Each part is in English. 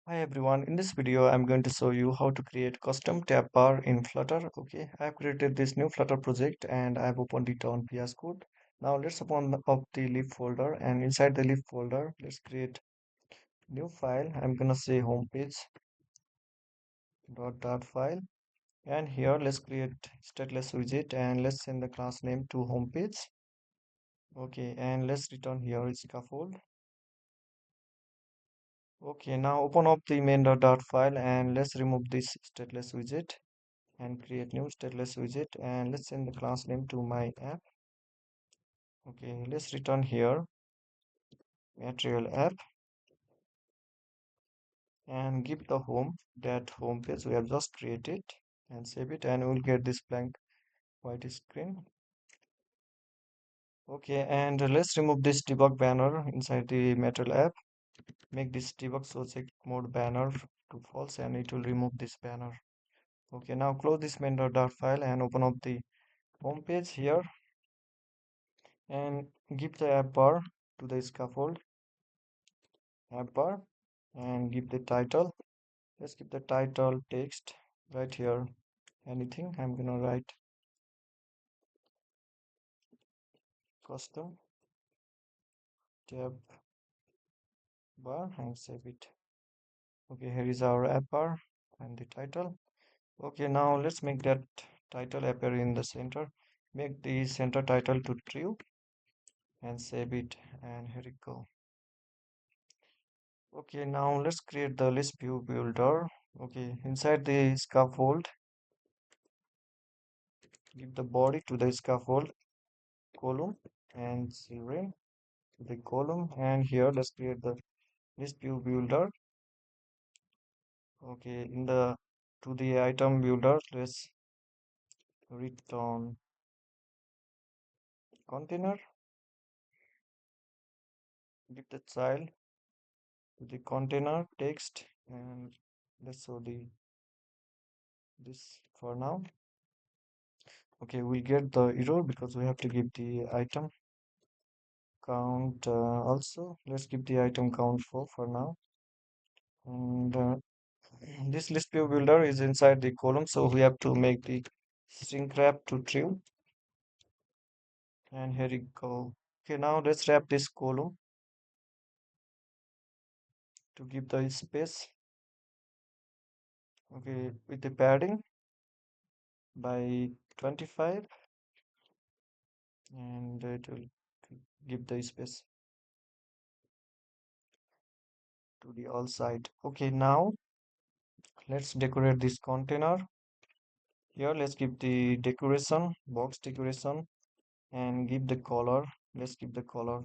Hi everyone, in this video I'm going to show you how to create custom tab bar in Flutter. Okay, I've created this new Flutter project and I've opened it on VS Code. Now let's open up the lib folder, and inside the lib folder let's create new file. I'm gonna say homepage.dart file, and here let's create stateless widget and let's send the class name to homepage. Okay, and let's return here scaffold. Okay, now open up the main.dart file and let's remove this stateless widget and create new stateless widget, and let's send the class name to my app. Okay, let's return here material app and give the home page we have just created and save it, and we'll get this blank white screen. Okay, and let's remove this debug banner inside the material app. Make this debug so check mode banner to false and it will remove this banner. Okay, now close this main.dart file and open up the home page here and give the app bar to the scaffold app bar and give the title. Let's give the title text right here. Anything. I'm gonna write custom tab bar and save it. Okay, here is our app bar and the title. Okay, now let's make that title appear in the center. Make the center title to true and save it, and here we go. Okay, now let's create the list view builder. Okay, inside the scaffold, give the body to the scaffold column and children to the column, and here let's create the list view builder. Okay, in the to the item builder let's return container. Give the child to the container text, and let's show the this for now. Okay, we get the error because we have to give the item count. Also let's give the item count for now, and this list view builder is inside the column, so we have to make the string wrap to true, and here we go. Okay, now let's wrap this column to give the space. Okay, with the padding by 25, and it will give the space to the all side. Okay, now let's decorate this container. Here let's give the decoration box decoration and give the color. Let's give the colors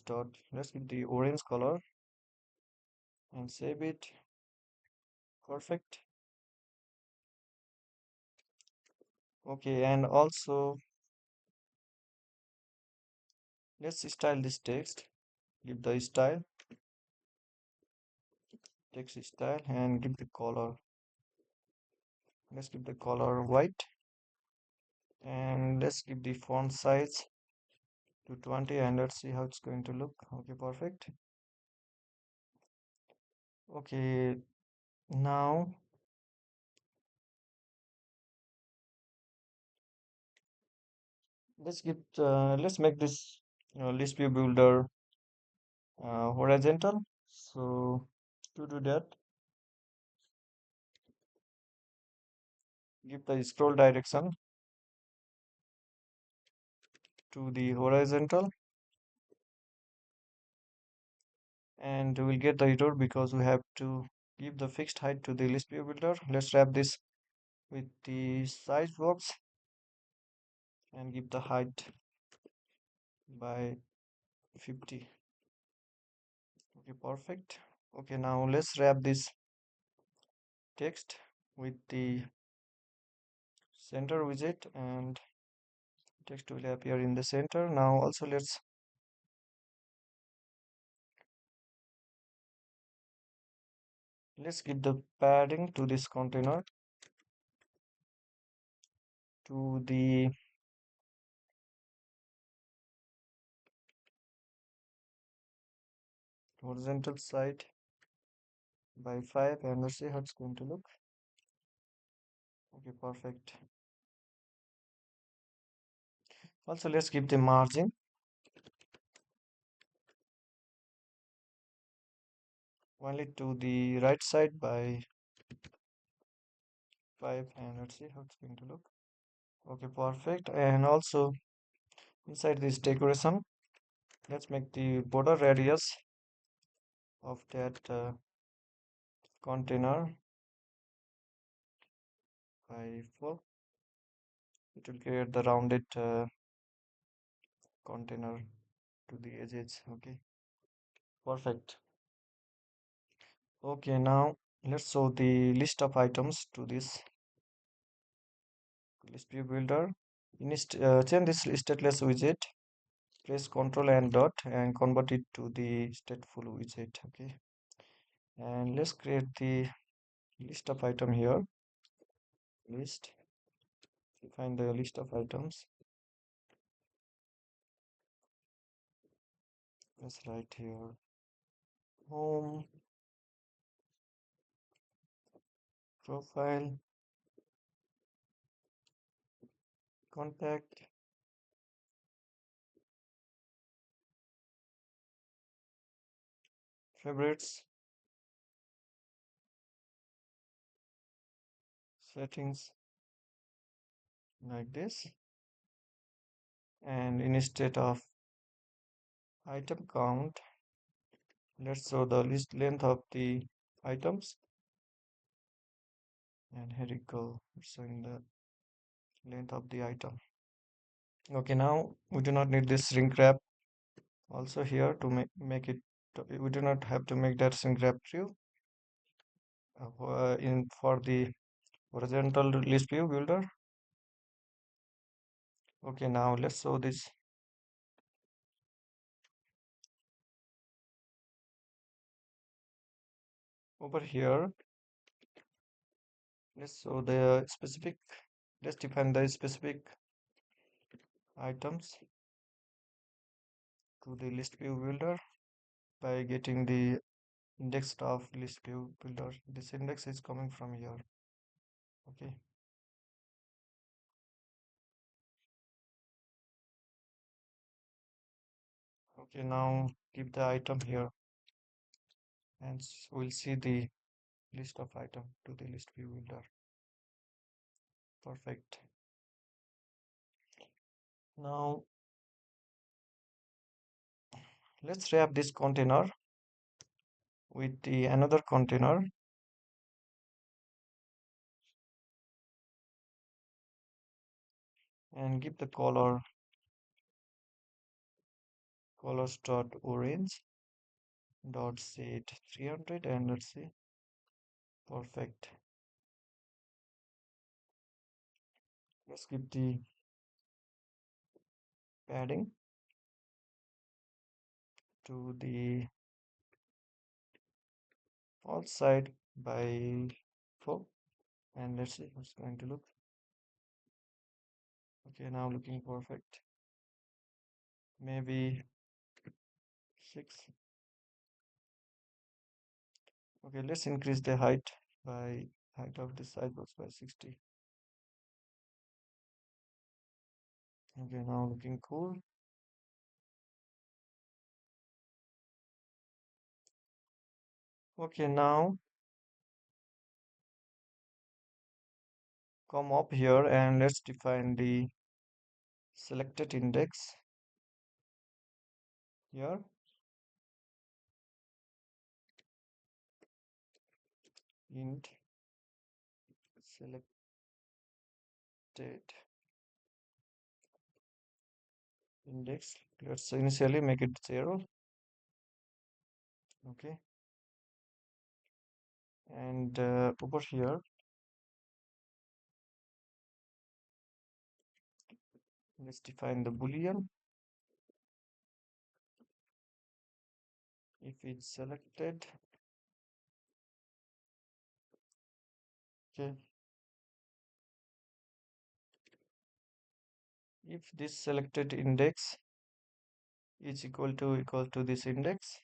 dot. Let's give the orange color and save it. Perfect. Okay, and also let's style this text. Give the style text style and give the color. Let's give the color white, and let's give the font size to 20, and let's see how it's going to look. Okay, perfect. Okay, now let's make this list view builder horizontal. So to do that, give the scroll direction to the horizontal, and we'll get the error because we have to give the fixed height to the list view builder. Let's wrap this with the size box and give the height by 50. Okay, perfect. Okay, now let's wrap this text with the center widget, and text will appear in the center. Now also let's give the padding to this container to the horizontal side. by 5, and let's see how it's going to look. Okay, perfect. Also, let's give the margin only to the right side by 5, and let's see how it's going to look. Okay, perfect. And also inside this decoration, let's make the border radius of that container by 4. It will create the rounded container to the edges. Okay, perfect. Okay, now let's show the list of items to this list view builder. Change this stateless widget, press Ctrl and dot and convert it to the stateful widget. Okay, and let's create the list of item here. List, find the list of items. Let's write here home, profile, contact, favorites, settings, like this. And instead of item count, let's show the list length of the items. And here we go, showing the length of the item. Okay, now we do not need this shrink wrap also here to make it. We do not have to make that shrink wrap true in for the horizontal list view builder. Okay, now let's show this. Over here, let's show the specific. Let's define the specific items to the list view builder by getting the index of list view builder. This index is coming from here. Okay, okay, now keep the item here and we'll see the list of item to the list view builder. Perfect. Now let's wrap this container with the another container and give the colors dot orange dot set 300, and let's see. Perfect. Let's give the padding to the outside by 4, and let's see how it's going to look. Okay, now looking perfect. Maybe 6. Okay, let's increase the height of the sidebox by 60. Okay, now looking cool. Okay, now come up here and let's define the selected index here. Int selected index. Let's initially make it 0. Okay, and over here let's define the boolean. If it's selected, okay, if this selected index is equal to this index,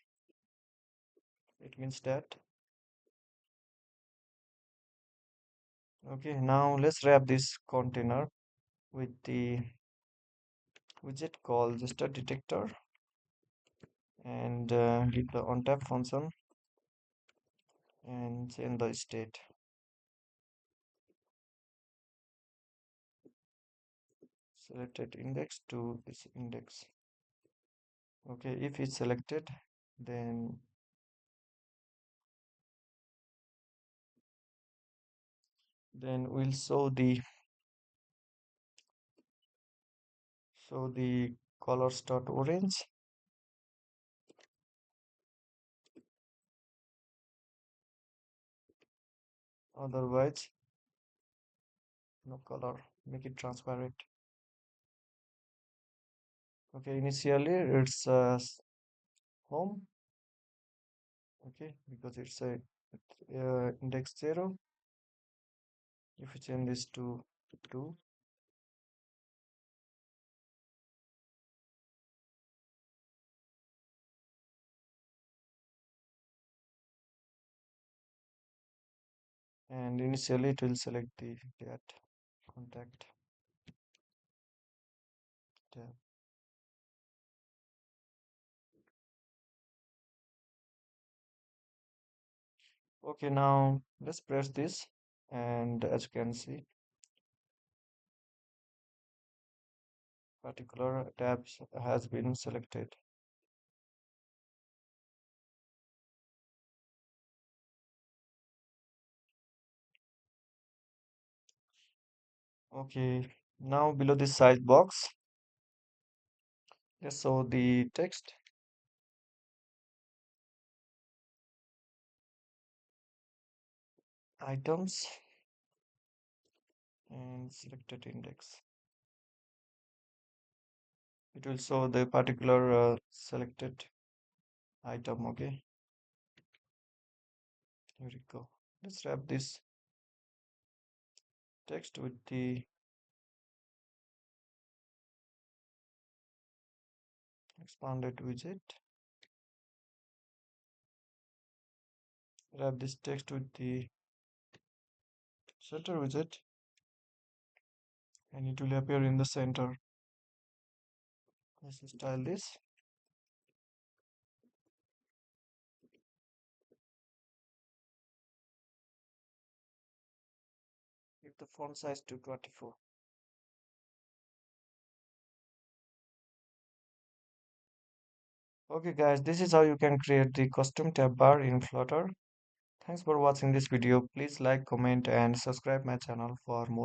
it means that Okay, now let's wrap this container with the widget called gesture detector and leave the ontap function and change the state. Selected index to its index. Okay, if it's selected, then we'll show the colors dot orange. Otherwise, no color. Make it transparent. Okay, initially it's home. Okay, because it's a index 0. If you change this to 2, and initially it will select the cat contact tab. Okay, now let's press this, and as you can see, particular tabs has been selected. Okay, now below this size box, let's show the text, items, and selected index. It will show the particular selected item. Okay, here we go. Let's wrap this text with the expanded widget. Wrap this text with the center widget, and it will appear in the center. Let's style this. Give the font size to 24. Okay guys, this is how you can create the custom tab bar in Flutter. Thanks for watching this video. Please like, comment and subscribe my channel for more.